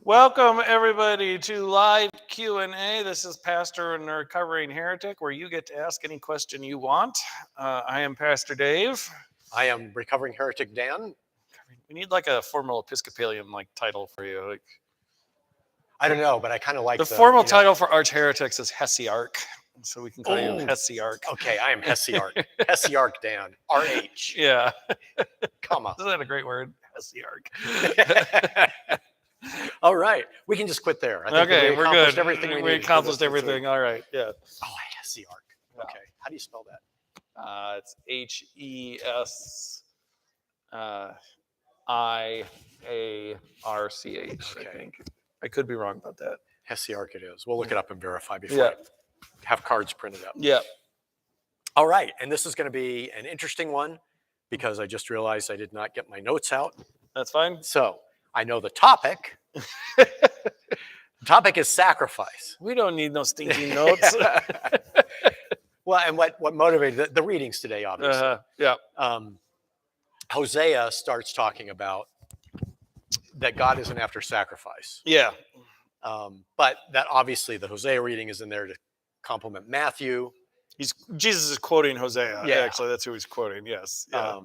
Welcome everybody to live Q&A. This is Pastor and Recovering Heretic, where you get to ask any question you want. I am Pastor Dave. I am Recovering Heretic Dan. We need like a formal Episcopalian title for you. I don't know, but I kind of like the formal title for Arch Heretics is Hesiarch, so we can call you Hesiarch. Okay, I am Hesiarch. Hesiarch Dan. RH. Yeah. Comma. Isn't that a great word? Hesiarch. All right, we can just quit there. I think okay, we're good. Everything we accomplished everything. All right, yeah. Oh, Hesiarch. Okay, how do you spell that? It's Hesiarch. Okay. I think. I could be wrong about that. Hesiarch it is. We'll look it up and verify before I have cards printed up. Yeah. All right, and this is going to be an interesting one because I just realized I did not get my notes out. That's fine. So I know the topic. The topic is sacrifice. We don't need no stinking notes. Well, and what motivated the readings today, obviously. Hosea starts talking about that God isn't after sacrifice. Yeah. But that obviously the Hosea reading is in there to compliment Matthew. Jesus is quoting Hosea. Yeah. Actually, that's who he's quoting. Yes. Yeah.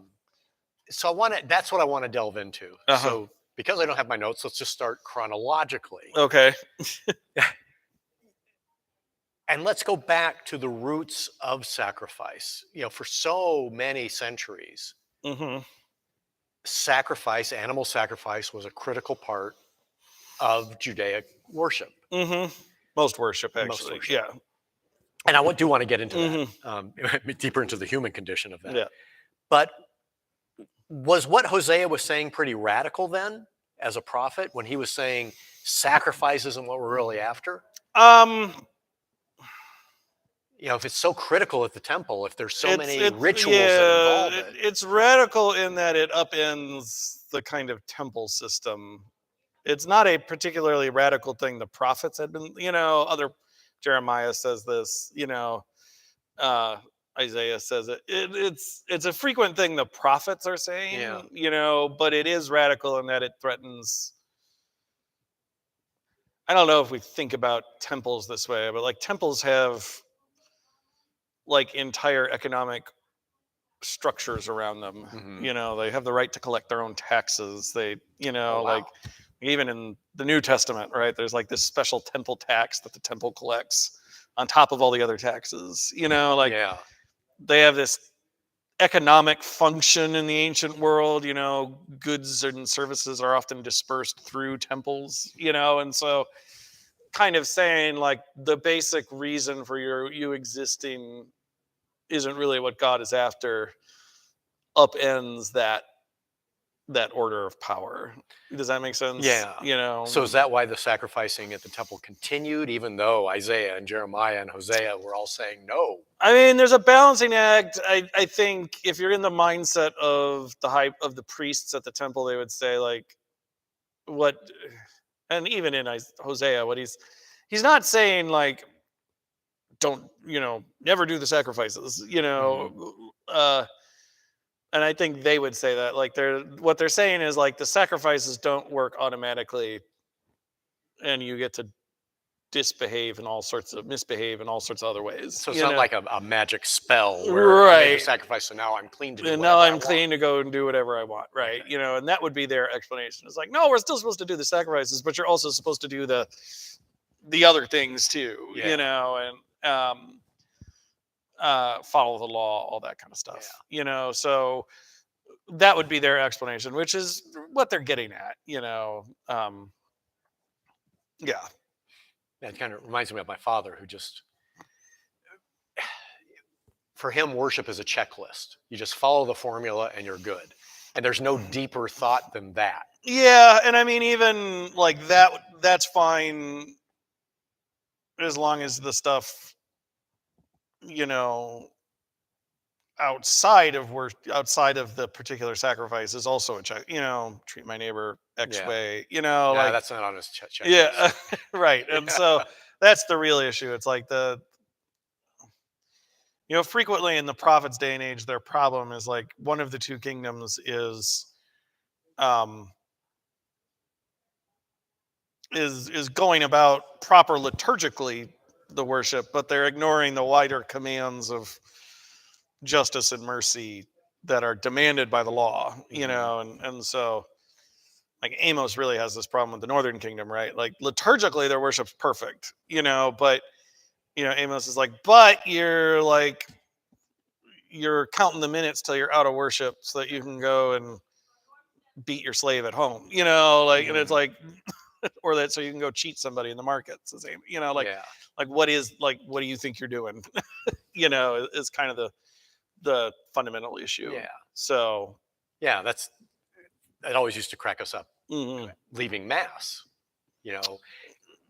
So that's what I want to delve into. So because I don't have my notes, let's just start chronologically. Okay. And let's go back to the roots of sacrifice. For so many centuries, sacrifice, animal sacrifice, was a critical part of Judaic worship. Most worship, actually. Most worship. Yeah. And I do want to get into that, deeper into the human condition of that. Yeah. But was what Hosea was saying pretty radical then as a prophet when he was saying sacrifice isn't what we're really after? If it's so critical at the temple, if there's so many rituals that involve it. It's radical in that it upends the kind of temple system. It's not a particularly radical thing the prophets had been, Jeremiah says this, Isaiah says it. It's a frequent thing the prophets are saying, but it is radical in that it threatens. I don't know if we think about temples this way, but temples have entire economic structures around them. They have the right to collect their own taxes. They, even in the New Testament, right? There's this special temple tax that the temple collects on top of all the other taxes. They have this economic function in the ancient world. Goods and services are often dispersed through temples. And so, kind of saying the basic reason for you existing isn't really what God is after. Upends that order of power. Does that make sense? Yeah. So is that why the sacrificing at the temple continued, even though Isaiah and Jeremiah and Hosea were all saying no? I mean, there's a balancing act. I think if you're in the mindset of the priests at the temple, they would say what, and even in Hosea, what he's not saying don't never do the sacrifices. And I think they would say that what they're saying is the sacrifices don't work automatically, and you get to misbehave in all sorts of other ways. So it's not like a magic spell where right. I made a sacrifice, so now I'm clean to do and whatever now I'm I clean want. to go and do whatever I want, right? Okay. And that would be their explanation. It's no, we're still supposed to do the sacrifices, but you're also supposed to do the other things too, and follow the law, all that kind of stuff. So that would be their explanation, which is what they're getting at, Yeah. It kind of reminds me of my father, who for him, worship is a checklist. You just follow the formula and you're good. And there's no deeper thought than that. Yeah, and I mean, even that's fine as long as the stuff, outside of the particular sacrifice is also a check. Treat my neighbor X way. That's not on his checklist. Yeah, right. And so that's the real issue. It's frequently in the prophets' day and age, their problem is one of the two kingdoms is is going about proper liturgically the worship, but they're ignoring the wider commands of justice and mercy that are demanded by the law, you know, and so like Amos really has this problem with the Northern Kingdom, right? Like liturgically their worship's perfect, you know, but you know, Amos is like, but you're counting the minutes till you're out of worship so that you can go and beat your slave at home, you know, like, and it's like, or that so you can go cheat somebody in the markets, the same, you know, like what do you think you're doing? You know, is kind of the fundamental issue. Yeah. So Yeah, that always used to crack us up. mhm. Leaving mass, you know,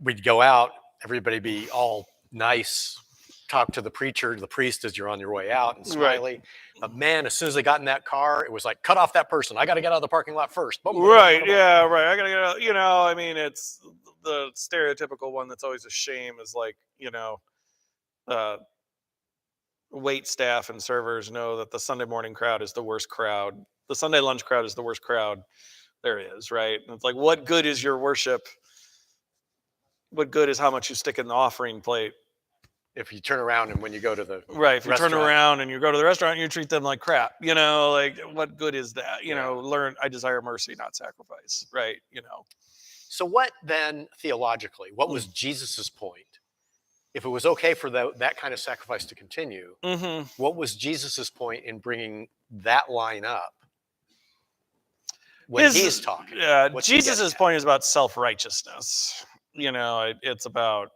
we'd go out, everybody be all nice, talk to the preacher, the priest as you're on your way out, and smiley. Right. But man, as soon as they got in that car, it was like, cut off that person. I got to get out of the parking lot first. Boom, boom, boom, Right. boom, boom. Yeah. Right. I gotta get out. You know, I mean, it's the stereotypical one that's always a shame is like, you know, uh, wait staff and servers know that the Sunday morning crowd is the worst crowd. The Sunday lunch crowd is the worst crowd there is, right? And it's like, what good is your worship? What good is how much you stick in the offering plate? If you turn around and when you go to the Right. If you turn restaurant, around and you go to the restaurant and you treat them like crap, you know, like what good is that? You know, I desire mercy, not sacrifice, right? You know. So what then theologically, what was Jesus's point? If it was okay for that kind of sacrifice to continue, what was Jesus's point in bringing that line up when he's talking? Yeah, Jesus's point is about self-righteousness. You know, it's about,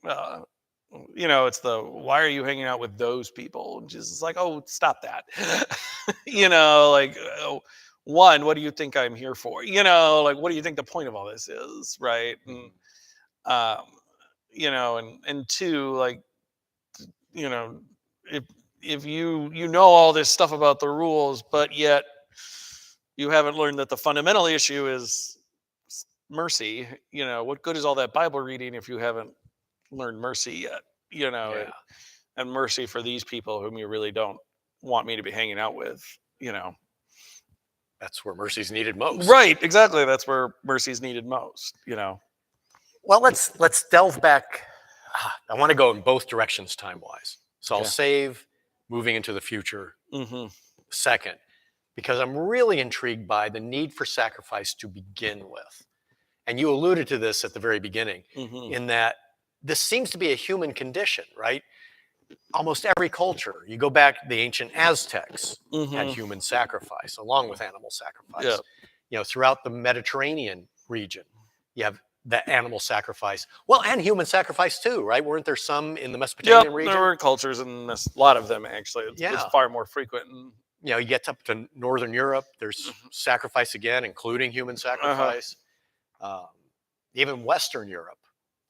you know, it's why are you hanging out with those people? And Jesus is like, oh, stop that. You know, like, oh, one, what do you think I'm here for? You know, like, what do you think the point of all this is, right? And you know, and two, like, you know, if you know all this stuff about the rules, but yet you haven't learned that the fundamental issue is mercy, you know, what good is all that Bible reading if you haven't learned mercy yet? You know, and mercy for these people whom you really don't want me to be hanging out with, you know. That's where mercy's needed most. Right, exactly. That's where mercy's needed most, you know. Well, let's delve back. I want to go in both directions time-wise. So I'll save moving into the future second, because I'm really intrigued by the need for sacrifice to begin with. And you alluded to this at the very beginning, in that this seems to be a human condition, right? Almost every culture, you go back, the ancient Aztecs had human sacrifice along with animal sacrifice. Yeah. You know, throughout the Mediterranean region, you have that animal sacrifice. Well, and human sacrifice too, right? Weren't there some in the Mesopotamian region? There were cultures, and a lot of them actually. It's far more frequent. You know, you get up to Northern Europe, there's sacrifice again, including human sacrifice. Even Western Europe,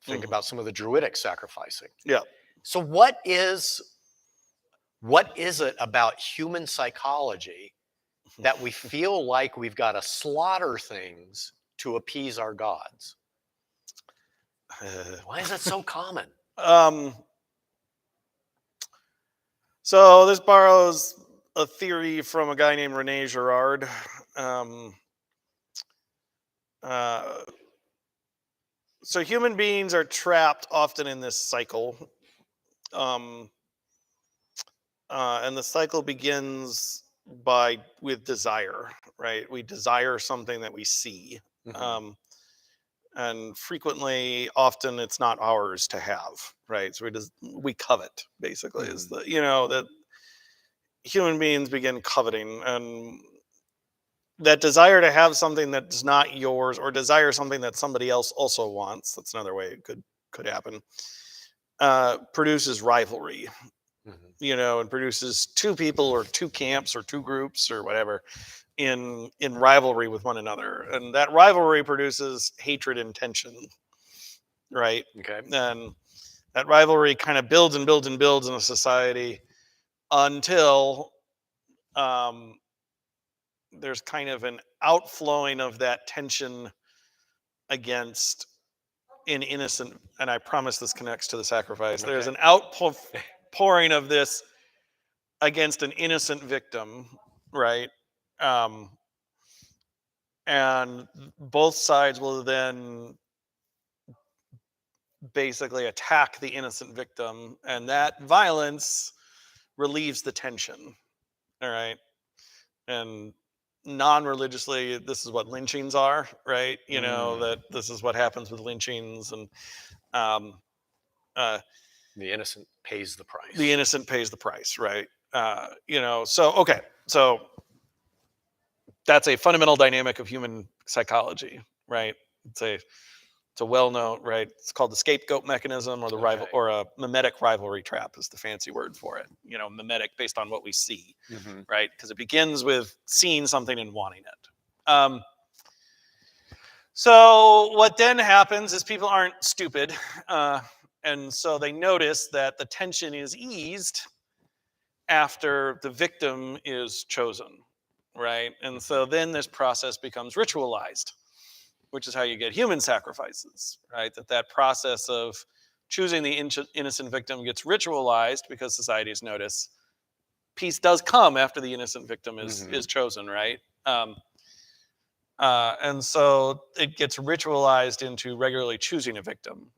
think about some of the Druidic sacrificing. Yeah. So what is it about human psychology that we feel like we've got to slaughter things to appease our gods? Why is that so common? So this borrows a theory from a guy named Rene Girard. So human beings are trapped often in this cycle. And the cycle begins with desire, right? We desire something that we see. And frequently, often it's not ours to have, right? So we covet, basically, is that human beings begin coveting, and that desire to have something that's not yours, or desire something that somebody else also wants. That's another way it could happen. Produces rivalry, you know, and produces two people or two camps or two groups or whatever in rivalry with one another, and that rivalry produces hatred and tension, right? Okay. And that rivalry kind of builds and builds and builds in a society until there's kind of an outflowing of that tension against an innocent, and I promise this connects to the sacrifice. There's an outpouring of this against an innocent victim, right? and both sides will then basically attack the innocent victim, and that violence relieves the tension. All right. And non-religiously, this is what lynchings are, right? That this is what happens with lynchings, and um, the innocent pays the price. The innocent pays the price, right? So okay, so that's a fundamental dynamic of human psychology, right? It's a well-known, right? It's called the scapegoat mechanism, or the rival, or a mimetic rivalry trap is the fancy word for it. Mimetic based on what we see, right? Because it begins with seeing something and wanting it. So what then happens is people aren't stupid, and so they notice that the tension is eased after the victim is chosen, right? And so then this process becomes ritualized, which is how you get human sacrifices, right? That process of choosing the innocent victim gets ritualized because societies notice peace does come after the innocent victim is chosen, right? And so it gets ritualized into regularly choosing a victim,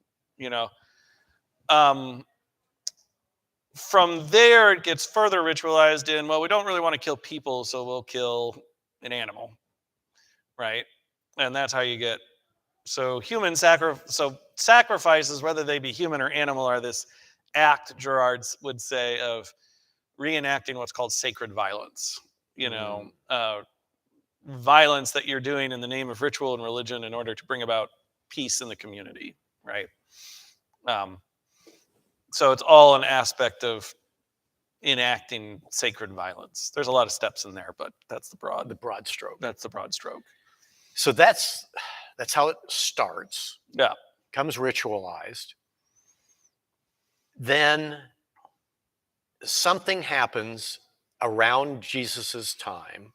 From there, it gets further ritualized in, well, we don't really want to kill people, so we'll kill an animal, right? And that's how you get. So sacrifices, whether they be human or animal, are this act, Girard would say, of reenacting what's called sacred violence. Violence that you're doing in the name of ritual and religion in order to bring about peace in the community, right? So it's all an aspect of enacting sacred violence. There's a lot of steps in there, but that's the broad stroke. That's the broad stroke. So that's how it starts. Yeah. Comes ritualized. Then something happens around Jesus's time,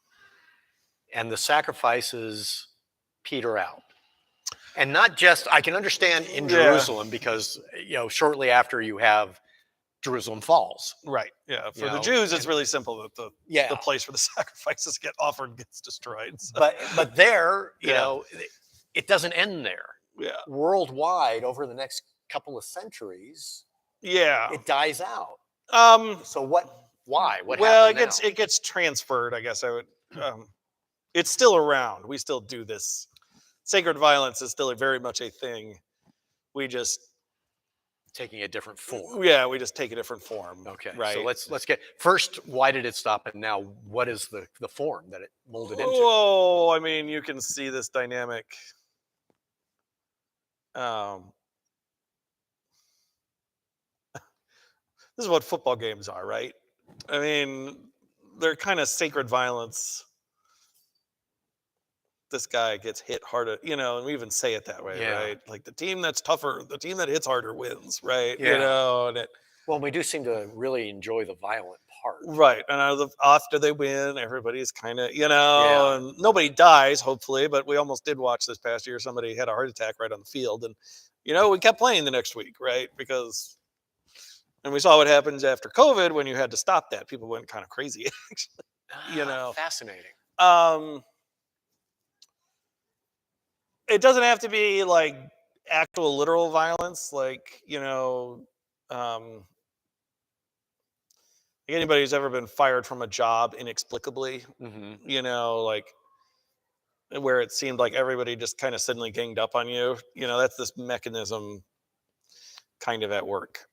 and the sacrifices peter out. And not just, I can understand in Jerusalem, because shortly after you have Jerusalem falls. Right. Yeah. For the Jews, it's really simple that the place where the sacrifices get offered gets destroyed. So. But there, it doesn't end there. Yeah. Worldwide, over the next couple of centuries, it dies out. So what? Why? What? Well, it gets transferred. I guess I would. It's still around. We still do this. Sacred violence is still very much a thing. We just taking a different form. Yeah, we just take a different form. Okay. Right. So let's get first. Why did it stop? And now, what is the form that it molded into? Oh, I mean, you can see this dynamic. This is what football games are, right? I mean, they're kind of sacred violence. This guy gets hit harder, and we even say it that way, right? Like the team that's tougher, the team that hits harder wins, right? Yeah. Well, we do seem to really enjoy the violent part. Right. And after they win, everybody's kind of, and nobody dies, hopefully, but we almost did watch this past year. Somebody had a heart attack right on the field, and, we kept playing the next week, right? And we saw what happens after COVID when you had to stop that. People went kind of crazy, actually, Fascinating. It doesn't have to be like actual literal violence, like, anybody who's ever been fired from a job inexplicably, like where it seemed like everybody just kind of suddenly ganged up on you, that's this mechanism kind of at work,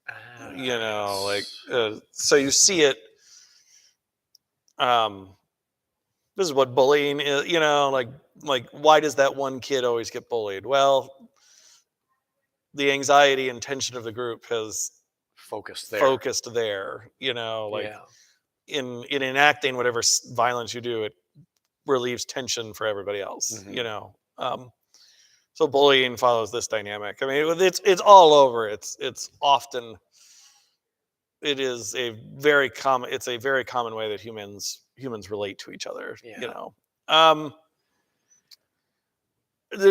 so you see it. This is what bullying is, like why does that one kid always get bullied? Well, the anxiety and tension of the group has focused there, in enacting whatever violence you do, it relieves tension for everybody else, so bullying follows this dynamic. I mean, it's all over. It's often, it is a very common way that humans relate to each other.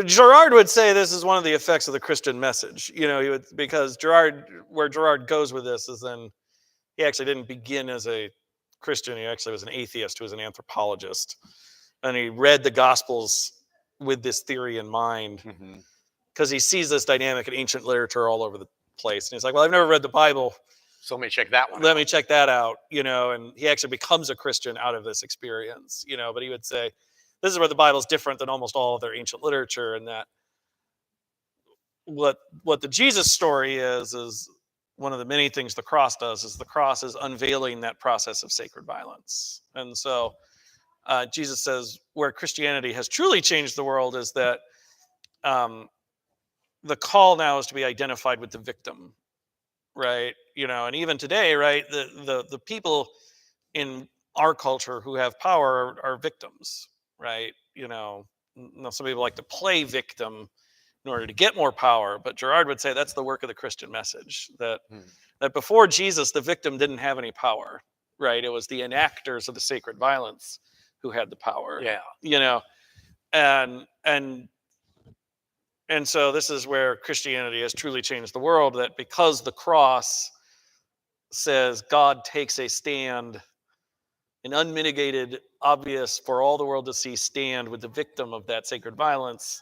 Girard would say this is one of the effects of the Christian message. Because where Girard goes with this is, then he actually didn't begin as a Christian. He actually was an atheist who was an anthropologist, and he read the Gospels with this theory in mind, Mm-hmm. because he sees this dynamic in ancient literature all over the place, and he's like, well, I've never read the Bible. So let me check that one Let out. me check that out, and he actually becomes a Christian out of this experience, but he would say, this is where the Bible's different than almost all of their ancient literature, and that what the Jesus story is one of the many things the cross does, is the cross is unveiling that process of sacred violence. And so Jesus says where Christianity has truly changed the world is that the call now is to be identified with the victim, right? And even today, right, the people in our culture who have power are victims, right? Now some people like to play victim in order to get more power, but Gerard would say that's the work of the Christian message, that before Jesus, the victim didn't have any power, right? It was the enactors of the sacred violence who had the power. Yeah. And so this is where Christianity has truly changed the world, that because the cross says God takes a stand, an unmitigated, obvious, for all the world to see stand with the victim of that sacred violence,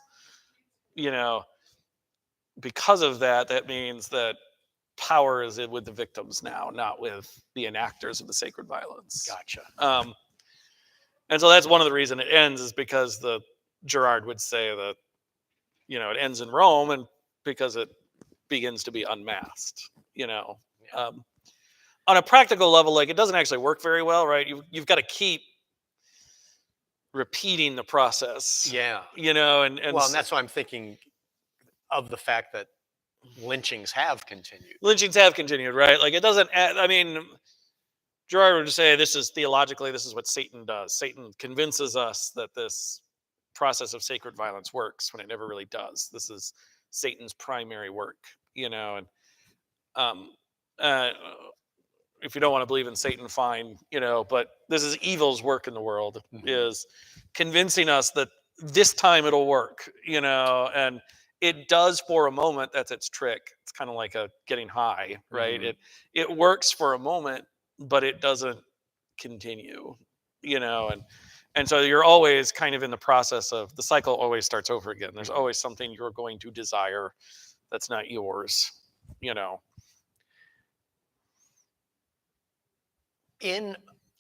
because of that, that means that power is with the victims now, not with the enactors of the sacred violence. Gotcha. And so that's one of the reasons it ends, is because Gerard would say that, it ends in Rome, and because it begins to be unmasked, on a practical level, like, it doesn't actually work very well, right? You've got to keep repeating the process. Yeah. And that's why I'm thinking of the fact that lynchings have continued. Right? Like, it doesn't, Gerard would say this is what Satan does. Satan convinces us that this process of sacred violence works when it never really does. This is Satan's primary work, and if you don't want to believe in Satan, fine, but this is evil's work in the world, is convincing us that this time it'll work, and it does for a moment. That's its trick. It's kind of like a getting high, right? It works for a moment, but it doesn't continue, and so you're always kind of in the process of, the cycle always starts over again. There's always something you're going to desire that's not yours,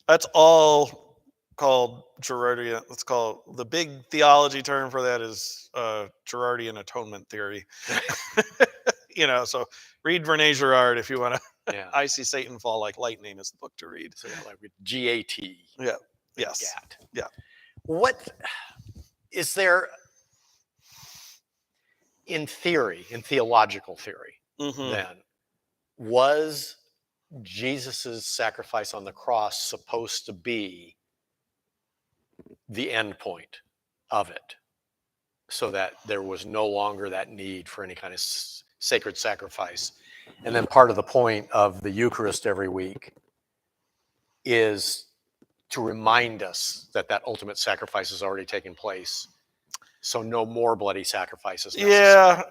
That's all called Gerardian. Let's call the big theology term for that is Gerardian atonement theory. So read Rene Girard if you want to. Yeah. I See Satan Fall Like Lightning is the book to read. So like with GAT. Yeah. Yes. GAT. Yeah. What is there in theory, in theological theory, then, was Jesus's sacrifice on the cross supposed to be the end point of it, so that there was no longer that need for any kind of sacred sacrifice? And then part of the point of the Eucharist every week is to remind us that that ultimate sacrifice has already taken place, so no more bloody sacrifices necessary. Yeah.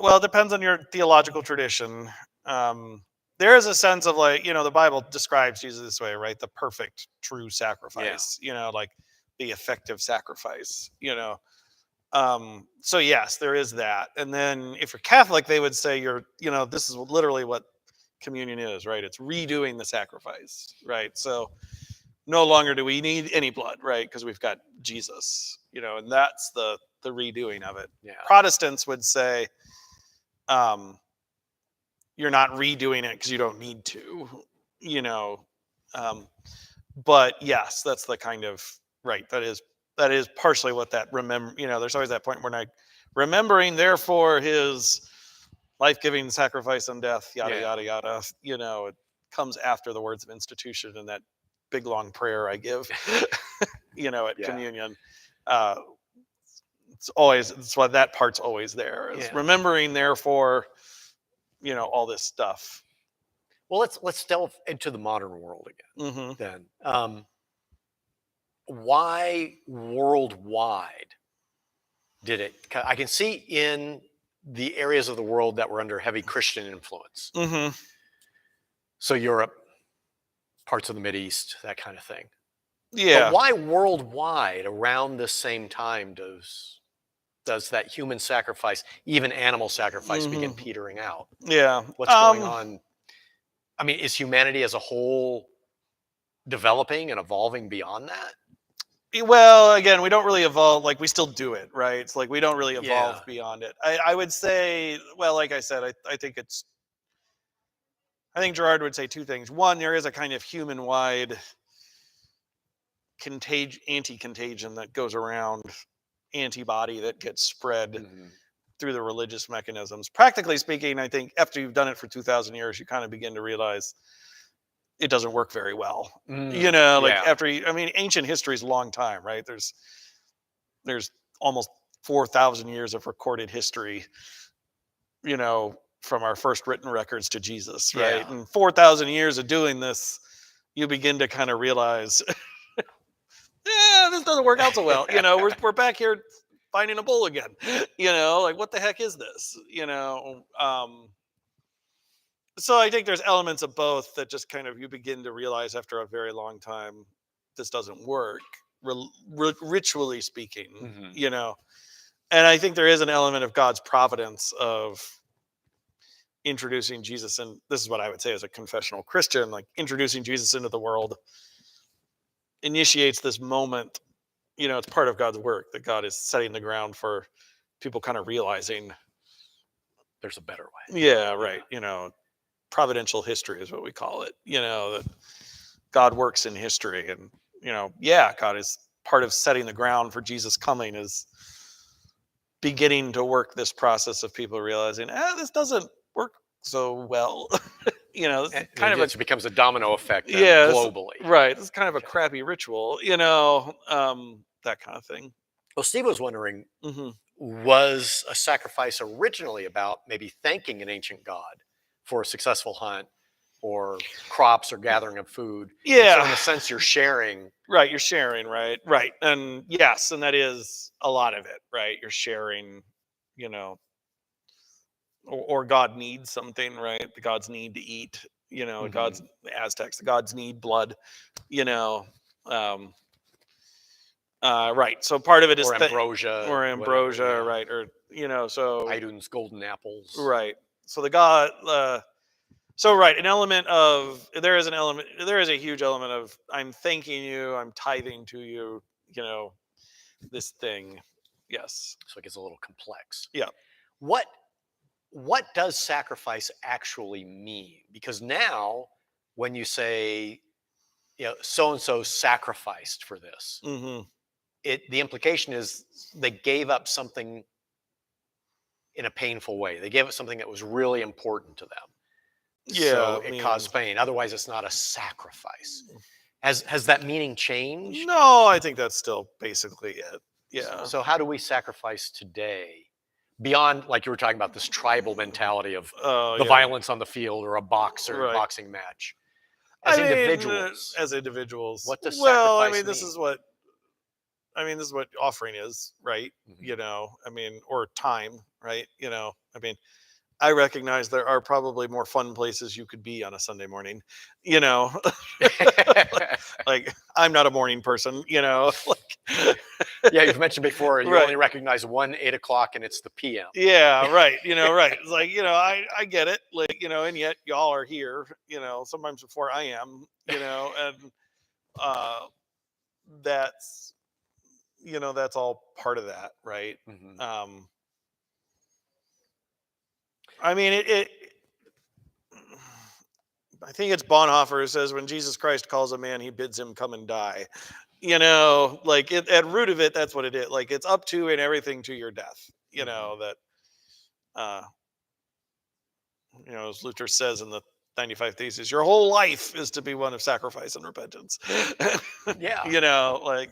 Well, it depends on your theological tradition. There is a sense of, like, the Bible describes Jesus this way, right? The perfect, true sacrifice, like the effective sacrifice, so yes, there is that. And then if you're Catholic, they would say this is literally what communion is, right? It's redoing the sacrifice, right? So no longer do we need any blood, right? Because we've got Jesus, and that's the redoing of it. Yeah. Protestants would say, you're not redoing it because you don't need to, but yes, that's the kind of, right. That is partially what that there's always that point where remembering, therefore, his life-giving sacrifice and death, yada, yada, yada, it comes after the words of institution and that big long prayer I give, at communion. It's why that part's always there, is remembering, therefore, all this stuff. Well, let's delve into the modern world again. Then, why worldwide did it? I can see in the areas of the world that were under heavy Christian influence. So Europe, parts of the Mideast, that kind of thing. Yeah. But why worldwide around the same time does does that human sacrifice, even animal sacrifice, begin petering out? Yeah. What's going on? I mean, is humanity as a whole developing and evolving beyond that? Well, again, we don't really evolve. Like, we still do it, right? It's like we don't really evolve Yeah. beyond it. I would say, well, like I said, I think Gerard would say two things. One, there is a kind of human-wide anti-contagion that goes around, antibody that gets spread through the religious mechanisms. Practically speaking, I think after you've done it for 2,000 years, you kind of begin to realize it doesn't work very well. Ancient history is a long time, right? There's almost 4,000 years of recorded history, from our first written records to Jesus, right? Yeah. And 4,000 years of doing this, you begin to kind of realize, this doesn't work out so well. We're back here finding a bull again. Like, what the heck is this? So I think there's elements of both that just kind of you begin to realize after a very long time, this doesn't work, ritually speaking, And I think there is an element of God's providence of introducing Jesus, and this is what I would say as a confessional Christian, like introducing Jesus into the world initiates this moment. It's part of God's work that God is setting the ground for people kind of realizing there's a better way. Yeah, right. Providential history is what we call it. That God works in history, and God is part of setting the ground for Jesus coming, is beginning to work this process of people realizing, this doesn't work so well. It becomes a domino effect globally. Right. This is kind of a crappy ritual, that kind of thing. Well, Steve was wondering, was a sacrifice originally about maybe thanking an ancient god for a successful hunt or crops or gathering of food? Yeah. So in a sense, you're sharing. Right. You're sharing, right? Right. And yes, and that is a lot of it, right? You're sharing, or God needs something, right? The gods need to eat, the Aztecs, the gods need blood, right. So part of it is ambrosia, whatever, right? Or so Idun's golden apples, right? So the god, an element of there is a huge element of I'm thanking you, I'm tithing to you, this thing. Yes. So it gets a little complex. Yeah. What does sacrifice actually mean? Because now, when you say, so and so sacrificed for this, the implication is they gave up something in a painful way. They gave up something that was really important to them. Yeah, so it caused pain. Otherwise, it's not a sacrifice. Has that meaning changed? No, I think that's still basically it. Yeah. So how do we sacrifice today? Beyond, like you were talking about, this tribal mentality of the violence on the field or a boxing match. As individuals. What does sacrifice mean? This is what offering is, right? Or time, right? I recognize there are probably more fun places you could be on a Sunday morning, like I'm not a morning person, Yeah, you've mentioned before, you only recognize one 8 o'clock and it's the PM. Yeah, right. Right. It's like, I get it. Like, and yet y'all are here, sometimes before I am, and that's, that's all part of that, right? I think it's Bonhoeffer who says when Jesus Christ calls a man, he bids him come and die. Like at root of it, that's what it is. Like it's up to and everything to your death. That, as Luther says in the 95 Theses, your whole life is to be one of sacrifice and repentance. Yeah.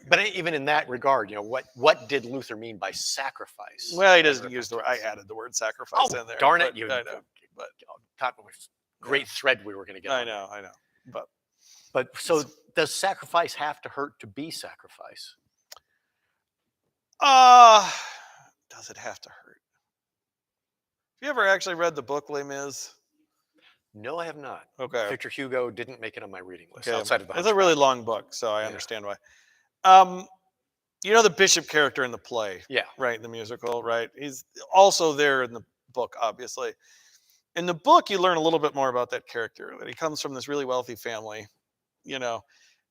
But even in that regard, what did Luther mean by sacrifice? Well, he doesn't use the word. I added the word sacrifice in there. Darn it, I know. But great thread we were going to get. I know. But so does sacrifice have to hurt to be sacrifice? Does it have to hurt? Have you ever actually read the book Les Mis? No, I have not. Okay. Victor Hugo didn't make it on my reading list outside of the It's a really long book, so I understand why. You know the bishop character in the play, Yeah. right? The musical, right? He's also there in the book, obviously. In the book, you learn a little bit more about that character. That he comes from this really wealthy family, you know,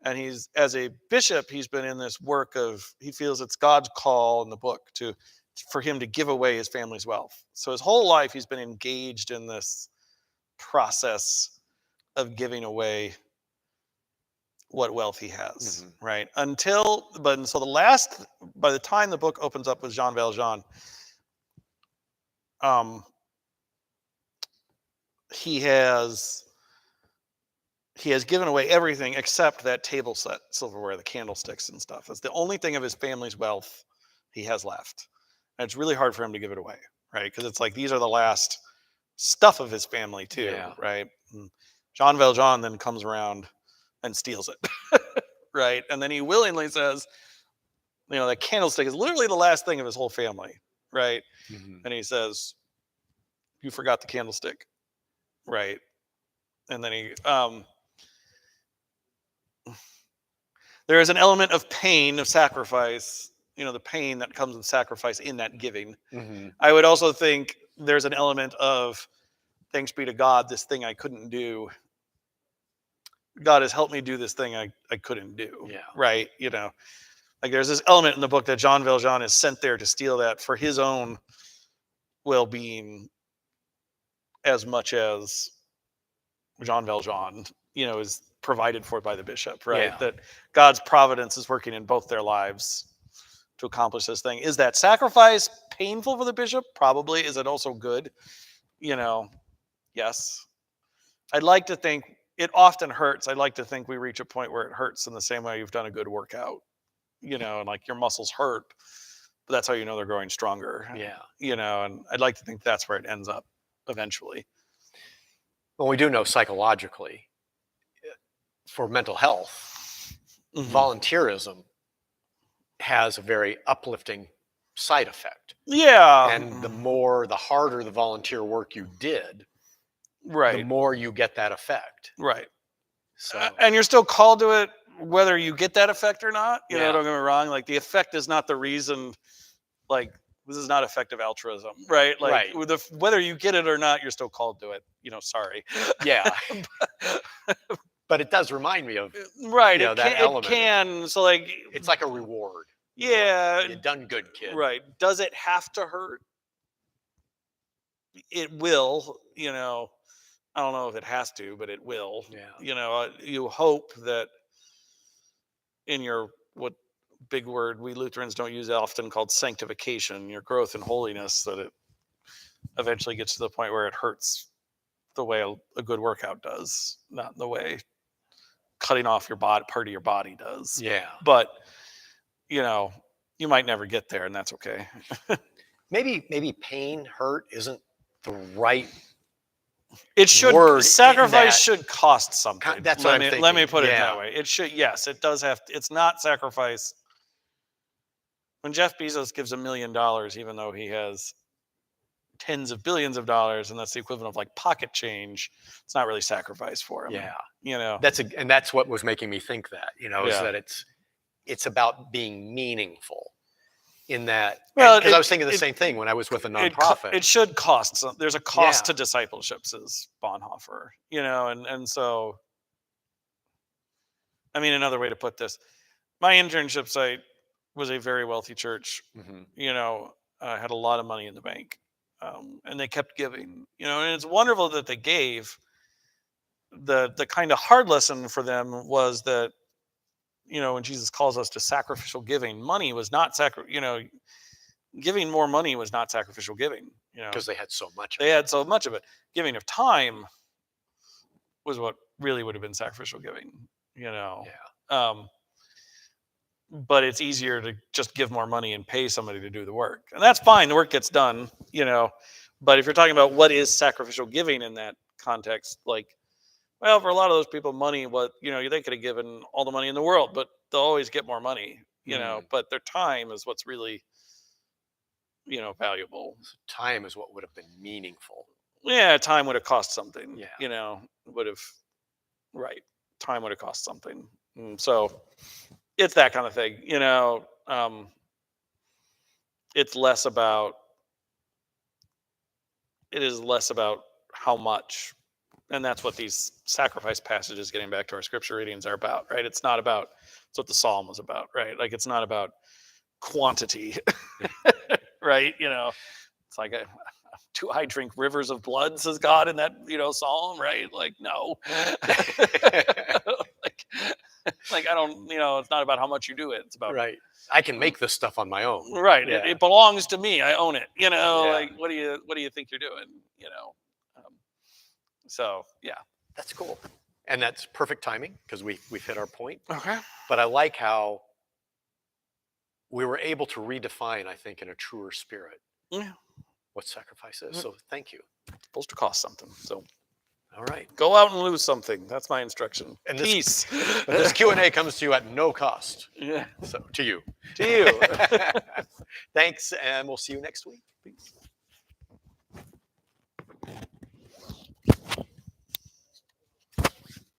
and he's as a bishop, he's been in this work of he feels it's God's call in the book for him to give away his family's wealth. So his whole life, he's been engaged in this process of giving away what wealth he has, right? By the time the book opens up with Jean Valjean, he has given away everything except that table set silverware, the candlesticks and stuff. It's the only thing of his family's wealth he has left. And it's really hard for him to give it away, right? Because it's like these are the last stuff of his family too, right? And Jean Valjean then comes around and steals it, right? And then he willingly says, that candlestick is literally the last thing of his whole family, right? And he says, "You forgot the candlestick," right? And then there is an element of pain, of sacrifice, the pain that comes with sacrifice in that giving. I would also think there's an element of, thanks be to God, this thing I couldn't do. God has helped me do this thing I couldn't do. Yeah. Right. Like there's this element in the book that Jean Valjean is sent there to steal that for his own well-being as much as Jean Valjean, is provided for by the bishop, right? Yeah. That God's providence is working in both their lives to accomplish this thing. Is that sacrifice painful for the bishop? Probably. Is it also good? Yes. I'd like to think it often hurts. I'd like to think we reach a point where it hurts in the same way you've done a good workout, and like your muscles hurt, but that's how you know they're growing stronger. Yeah. And I'd like to think that's where it ends up eventually. Well, we do know psychologically, for mental health, volunteerism has a very uplifting side effect. Yeah. And the harder the volunteer work you did, right, the more you get that effect. Right. So, and you're still called to it whether you get that effect or not. Don't get me wrong. Like the effect is not the reason. Like this is not effective altruism, right? Like whether you get it or not, you're still called to it. Sorry. Yeah. But it does remind me of that element. It can. So like it's like a reward. Yeah. You done good, kid. Right. Does it have to hurt? It will. I don't know if it has to, but it will. Yeah. You hope that in your what big word we Lutherans don't use often called sanctification, your growth in holiness, that it eventually gets to the point where it hurts the way a good workout does, not the way cutting off your part of your body does. Yeah. But you might never get there, and that's okay. maybe pain, hurt isn't the right. It should sacrifice should cost something. That's what I'm thinking. Let me put it that way. It should. Yes, it does have. It's not sacrifice. When Jeff Bezos gives $1 million, even though he has tens of billions of dollars, and that's the equivalent of like pocket change, it's not really sacrifice for him. Yeah. That's what was making me think that. Is that it's about being meaningful. In that, because I was thinking the same thing when I was with a nonprofit. It should cost. There's a cost to discipleship, says Bonhoeffer. And so, I mean, another way to put this, my internship site was a very wealthy church. Had a lot of money in the bank, and they kept giving. And it's wonderful that they gave. The kind of hard lesson for them was that, when Jesus calls us to sacrificial giving, money was not giving more money was not sacrificial giving, because they had so much. They had so much of it. Giving of time was what really would have been sacrificial giving, but it's easier to just give more money and pay somebody to do the work, and that's fine. The work gets done, but if you're talking about what is sacrificial giving in that context, like, well, for a lot of those people, money, they could have given all the money in the world, but they'll always get more money, but their time is what's really, valuable. So time is what would have been meaningful. Yeah, time would have cost something. Yeah. Time would have cost something. So it's that kind of thing, it's less about, it is less about how much, and that's what these sacrifice passages, getting back to our scripture readings, are about, right? It's not about, it's what the psalm was about, right? Like, it's not about quantity, right? It's like, do I drink rivers of blood, says God in that, psalm, right? Like, no. like, like, I don't, it's not about how much you do it. It's about, Right. I can make this stuff on my own. right. Yeah. It belongs to me. I own it. Yeah. Like, what do you think you're doing? Um, so yeah. That's cool. And that's perfect timing because we've hit our point. Okay. But I like how we were able to redefine, I think, in a truer spirit, Yeah. what sacrifice is. So thank you. It's supposed to cost something. So All right. go out and lose something. That's my instruction. And Peace. This Q&A comes to you at no cost. Yeah. So to you. To you. Thanks, and we'll see you next week. Peace.